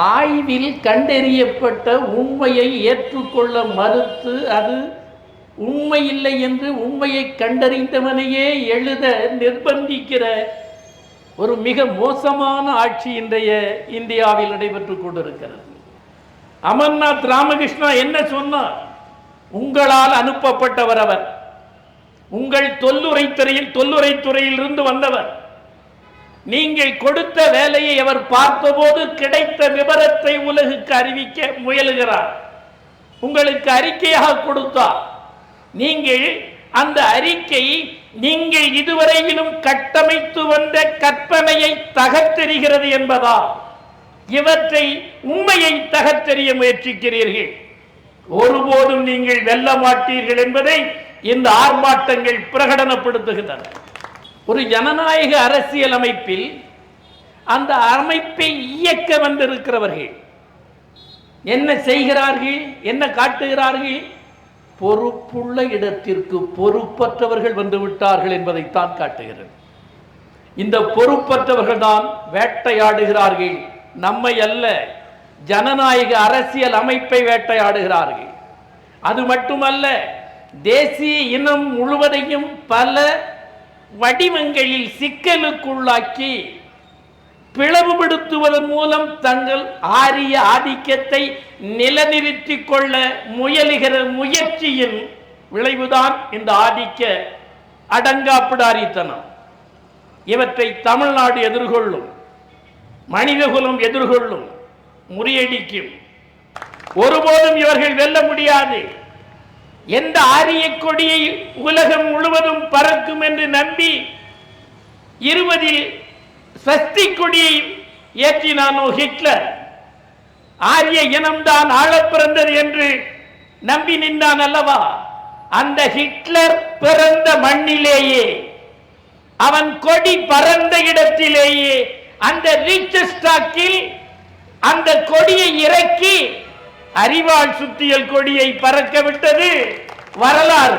ஆய்வில் கண்டறியப்பட்ட உண்மையை ஏற்றுக்கொள்ள மறுத்து அது உண்மை இல்லை என்று உண்மையை கண்டறிந்தவனையே எழுத நிர்பந்திக்கிற ஒரு மிக மோசமான ஆட்சி இன்றைய இந்தியாவில் நடைபெற்றுக் கொண்டிருக்கிறது. அமர்நாத் ராமகிருஷ்ணா என்ன சொன்னார்? உங்களால் அனுப்பப்பட்டவர் அவர், உங்கள் தொல்லுரைத்துறையில் இருந்து வந்தவர். நீங்கள் கொடுத்த வேலையை அவர் பார்த்தபோது கிடைத்த விபரத்தை உலகுக்கு அறிவிக்க முயலுகிறார். உங்களுக்கு அறிக்கையாக கொடுத்தார். நீங்கள் அந்த அறிக்கை நீங்கள் இதுவரையிலும் கட்டமைத்து வந்த கற்பனையை தகர்த்தெறிகிறது என்பதா? இவற்றை உண்மையை தகர்த்தெறிய முயற்சிக்கிறீர்கள். ஒருபோதும் நீங்கள் வெல்ல மாட்டீர்கள் என்பதை இந்த ஆர்ப்பாட்டங்கள் பிரகடனப்படுத்துகின்றன. ஒரு ஜனநாயக அரசியல் அமைப்பில் அந்த அமைப்பை இயக்க வந்திருக்கிறவர்கள் என்ன செய்கிறார்கள்? என்ன காட்டுகிறார்கள்? பொறுப்புள்ள இடத்திற்கு பொறுப்பற்றவர்கள் வந்துவிட்டார்கள் என்பதைத்தான் காட்டுகிறது. இந்த பொறுப்பற்றவர்கள் தான் வேட்டையாடுகிறார்கள். நம்மை அல்ல, ஜனநாயக அரசியல் அமைப்பை வேட்டையாடுகிறார்கள். அது மட்டுமல்ல, தேசிய இனம் முழுவதையும் பல வடிவங்களில் சிக்கலுக்குள்ளாக்கி பிளவுபடுத்துவதன் மூலம் தங்கள் ஆரிய ஆதிக்கத்தை நிலைநிறுத்திக் கொள்ள முயலுகிற முயற்சியின் விளைவுதான் இந்த ஆதிக்க அடங்காப்பிடாரித்தனம். இவற்றை தமிழ்நாடு எதிர்கொள்ளும், மனிதகுலம் எதிர்கொள்ளும், முறியடிக்கும். ஒருபோதும் இவர்கள் வெல்ல முடியாது. எந்த ஆரிய கொடியை உலகம் முழுவதும் பறக்கும் என்று நம்பி 20 சஷ்டி கொடியை ஏற்றினானோ ஹிட்லர், ஆரிய இனம்தான் ஆள பிறந்தது என்று நம்பி நின்றான் அல்லவா? அந்த ஹிட்லர் பிறந்த மண்ணிலேயே, அவன் கொடி பறந்த இடத்திலேயே அந்த ரிச்ஸ்டாக்கில் அந்த கொடியை இறக்கி அறிவாள் சுத்தியல் கொடியை பறக்க விட்டது வரலாறு.